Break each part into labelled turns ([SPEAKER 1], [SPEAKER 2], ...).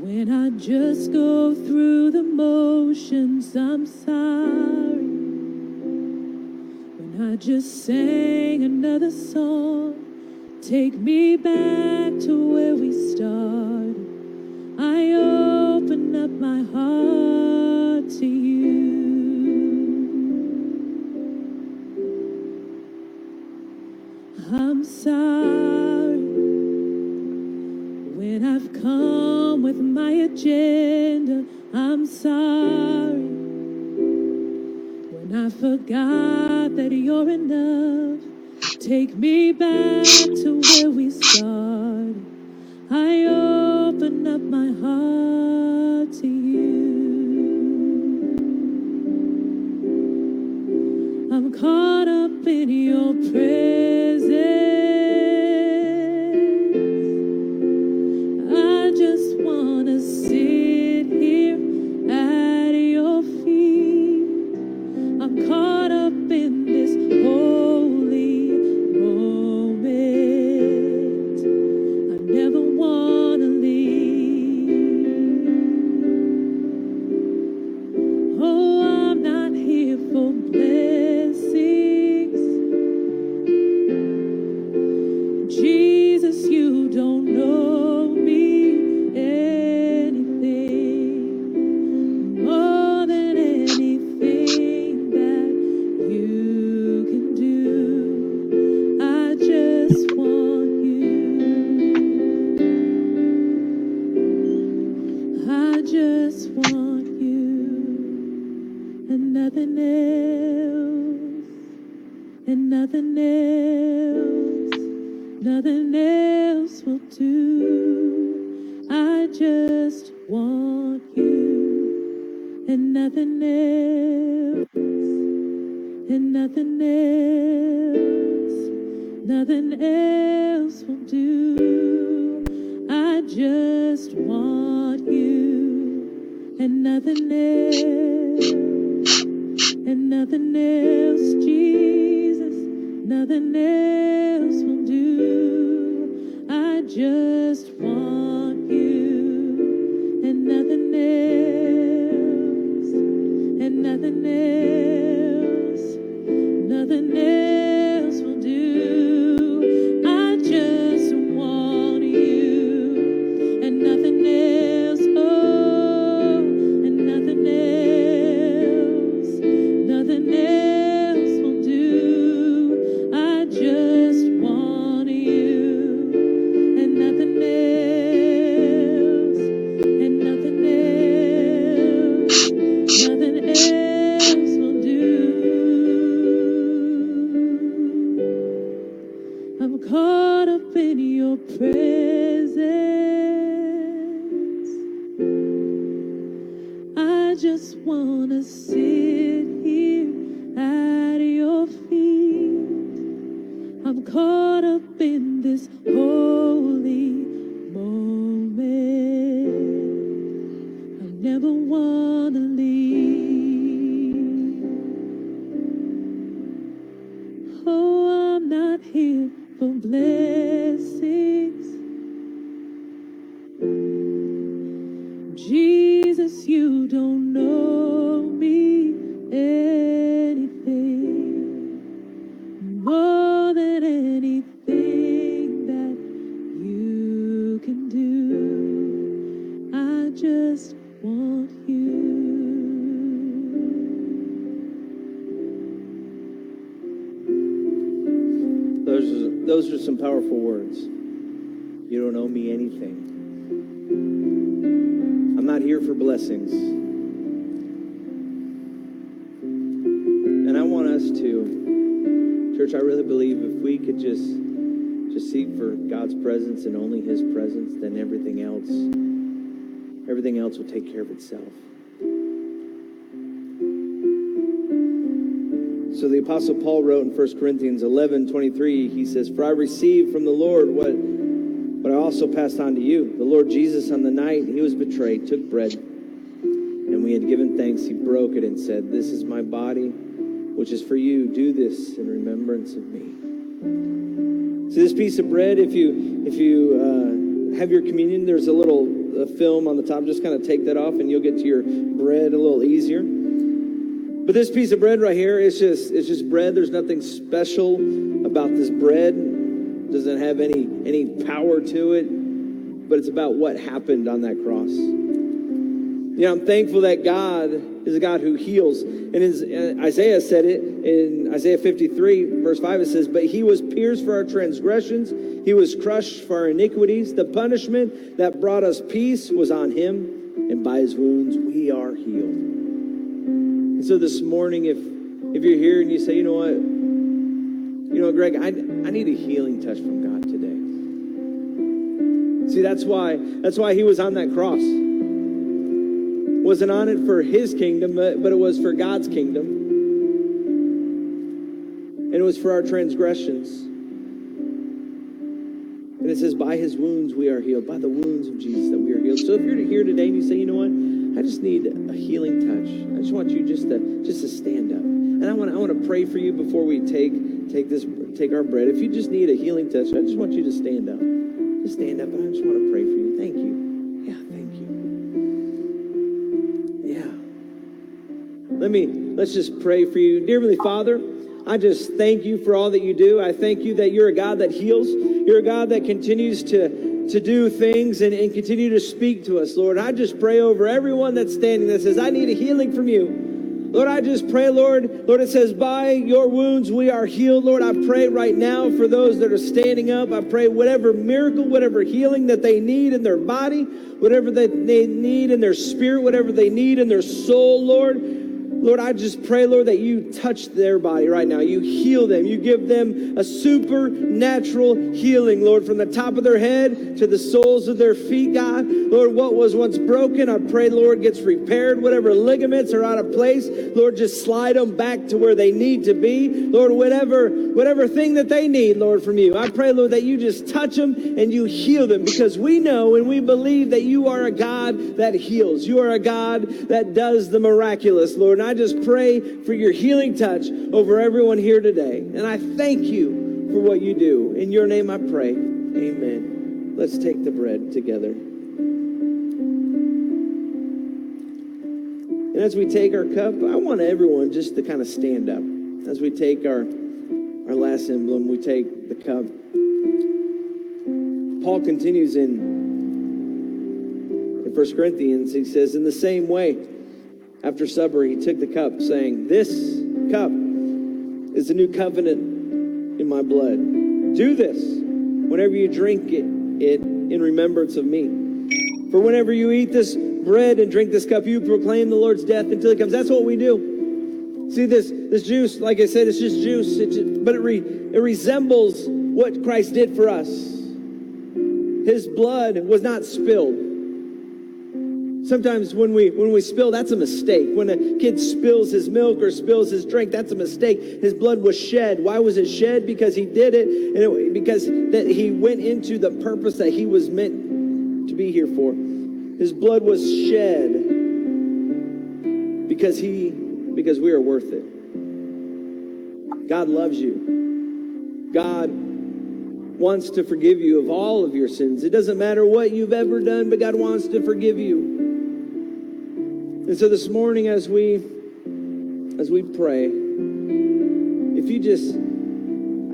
[SPEAKER 1] When I just go through the motions, I'm sorry. When I just sang another song, take me back to where we started. I open up my heart to you. I'm sorry when I've come with my agenda. I'm sorry when I forgot that you're enough. Take me back to where we started. I open up my heart to you. I'm caught up in your presence. I just want to sit here at your feet. I'm caught up in this holy moment. I never want to leave. Oh, I'm not here for blessings. Jesus, you don't know me anything more than anything that you can do. I just want you. I just want you and nothing else, and nothing else, nothing else will do. I just want you and nothing else, and nothing else, nothing else will do. I just want you and nothing else, and nothing else, Jesus, nothing else will do. I just want you and nothing else, and nothing else, nothing else will do. I just want you and nothing else, oh, and nothing else, nothing else will do. I just want you and nothing else, and nothing else, nothing else will do. I'm caught up in your presence. I just want to sit here at your feet. I'm caught up in this holy moment. I never want to leave. Oh, I'm not here for blessings. Jesus, you don't know me anything more than anything that you can do. I just want you.
[SPEAKER 2] Those are some powerful words. You don't owe me anything. I'm not here for blessings. And I want us to, church, I really believe if we could just seek for God's presence and only His presence, then everything else will take care of itself. So the Apostle Paul wrote in 1 Corinthians 11:23, he says, "For I received from the Lord what I also passed on to you. The Lord Jesus, on the night He was betrayed, took bread, and when He had given thanks, He broke it and said, 'This is my body, which is for you. Do this in remembrance of me.'" So this piece of bread, if you have your communion, there's a little the film on the top, just kind of take that off and you'll get to your bread a little easier. But this piece of bread right here, it's just bread. There's nothing special about this bread. It doesn't have any power to it, but it's about what happened on that cross. I'm thankful that God is a God who heals. And Isaiah said it in Isaiah 53, verse 5, it says, "But he was pierced for our transgressions. He was crushed for our iniquities. The punishment that brought us peace was on him, and by his wounds we are healed." And so this morning, if you're here and you say, you know what, Greg, I need a healing touch from God today. See, that's why he was on that cross. Wasn't on it for his kingdom, but it was for God's kingdom. And it was for our transgressions. And it says, by his wounds we are healed. By the wounds of Jesus that we are healed. So if you're here today and you say, you know what, I just need a healing touch. I just want you just to stand up. And I want to pray for you before we take our bread. If you just need a healing touch, I just want you to stand up. Just stand up, and I just want to pray for you. Thank you. Yeah, thank you. Yeah. Let's just pray for you. Dear Heavenly Father, I just thank you for all that you do. I thank you that you're a God that heals. You're a God that continues to do things and continue to speak to us, Lord. I just pray over everyone that's standing that says, I need a healing from you. Lord, I just pray, Lord, it says, by your wounds we are healed. Lord, I pray right now for those that are standing up. I pray whatever miracle, whatever healing that they need in their body, whatever that they need in their spirit, whatever they need in their soul, Lord, I just pray, Lord, that you touch their body right now. You heal them. You give them a supernatural healing, Lord, from the top of their head to the soles of their feet, God. Lord, what was once broken, I pray, Lord, gets repaired. Whatever ligaments are out of place, Lord, just slide them back to where they need to be. Lord, whatever thing that they need, Lord, from you, I pray, Lord, that you just touch them and you heal them, because we know and we believe that you are a God that heals. You are a God that does the miraculous, Lord. And I just pray for your healing touch over everyone here today. And I thank you for what you do. In your name I pray. Amen. Let's take the bread together. And as we take our cup, I want everyone just to kind of stand up. As we take our last emblem, we take the cup. Paul continues in 1 Corinthians. He says, in the same way, after supper, he took the cup, saying, this cup is the new covenant in my blood. Do this whenever you drink it in remembrance of me. For whenever you eat this bread and drink this cup, you proclaim the Lord's death until he comes. That's what we do. See, this juice, like I said, it's just juice, but it resembles what Christ did for us. His blood was not spilled. Sometimes when we spill, that's a mistake. When a kid spills his milk or spills his drink, that's a mistake. His blood was shed. Why was it shed? Because he did it, and because that he went into the purpose that he was meant to be here for. His blood was shed because we are worth it. God loves you. God wants to forgive you of all of your sins. It doesn't matter what you've ever done, but God wants to forgive you. And so this morning, as we pray, I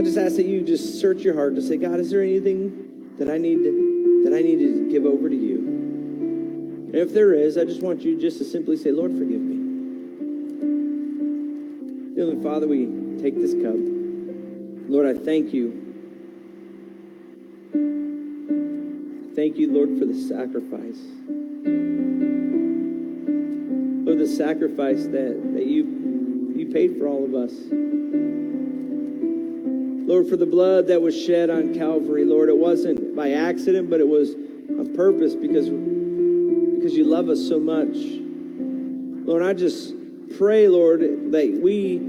[SPEAKER 2] just ask that you just search your heart to say, God, is there anything that I need to give over to you? And if there is, I just want you just to simply say, Lord, forgive me. Heavenly Father, we take this cup. Lord, I thank you. Thank you, Lord, for the sacrifice. Lord, the sacrifice that you paid for all of us. Lord, for the blood that was shed on Calvary, Lord, it wasn't by accident, but it was on purpose because you love us so much. Lord, I just pray, Lord, that we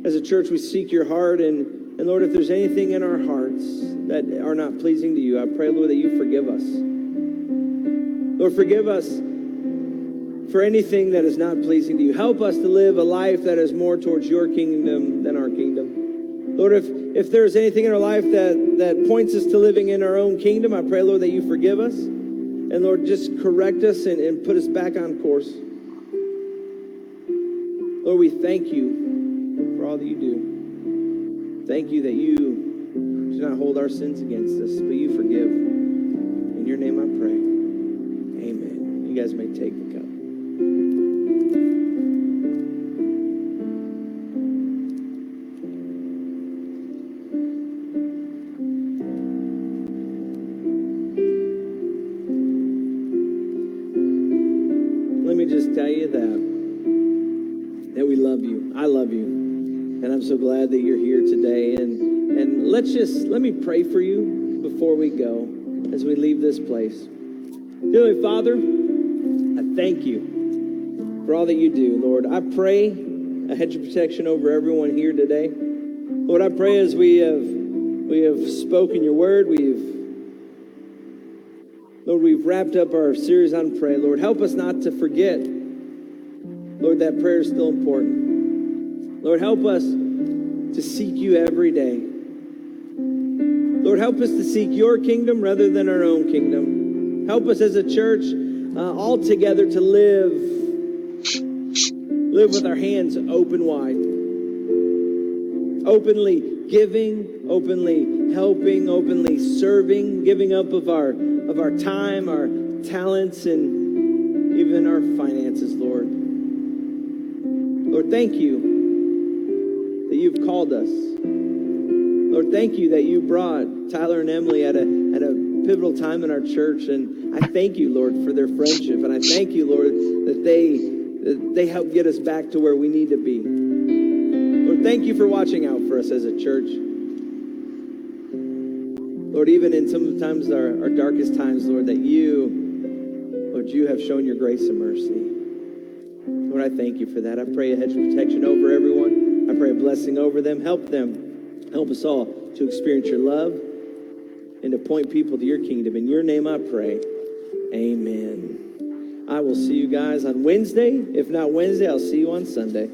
[SPEAKER 2] as a church, we seek your heart, and Lord, if there's anything in our hearts that are not pleasing to you, I pray, Lord, that you forgive us. Lord, forgive us for anything that is not pleasing to you. Help us to live a life that is more towards your kingdom than our kingdom. Lord, if there's anything in our life that points us to living in our own kingdom, I pray, Lord, that you forgive us. And Lord, just correct us and put us back on course. Lord, we thank you for all that you do. Thank you that you do not hold our sins against us, but you forgive. In your name I pray. Amen. You guys may take the cup. Let me just tell you that we love you. I love you. And I'm so glad that you're here today. And let me pray for you before we go, as we leave this place. Dearly Father, I thank you for all that you do, Lord. I pray a hedge of protection over everyone here today. Lord, I pray as we have spoken your word, Lord, we've wrapped up our series on prayer. Lord, help us not to forget, Lord, that prayer is still important. Lord, help us to seek you every day. Lord, help us to seek your kingdom rather than our own kingdom. Help us as a church all together to live with our hands open wide. Openly giving, openly helping, openly serving, giving up of our time, our talents, and even our finances, Lord. Lord, thank you that you've called us. Lord, thank you that you brought Tyler and Emily at a pivotal time in our church, and I thank you, Lord, for their friendship, and I thank you, Lord, that they help get us back to where we need to be. Lord, thank you for watching out for us as a church. Lord, even in sometimes our darkest times, Lord, that you have shown your grace and mercy. Lord, I thank you for that. I pray a hedge of protection over everyone. I pray a blessing over them. Help us all to experience your love and to point people to your kingdom. In your name I pray. Amen. I will see you guys on Wednesday. If not Wednesday, I'll see you on Sunday.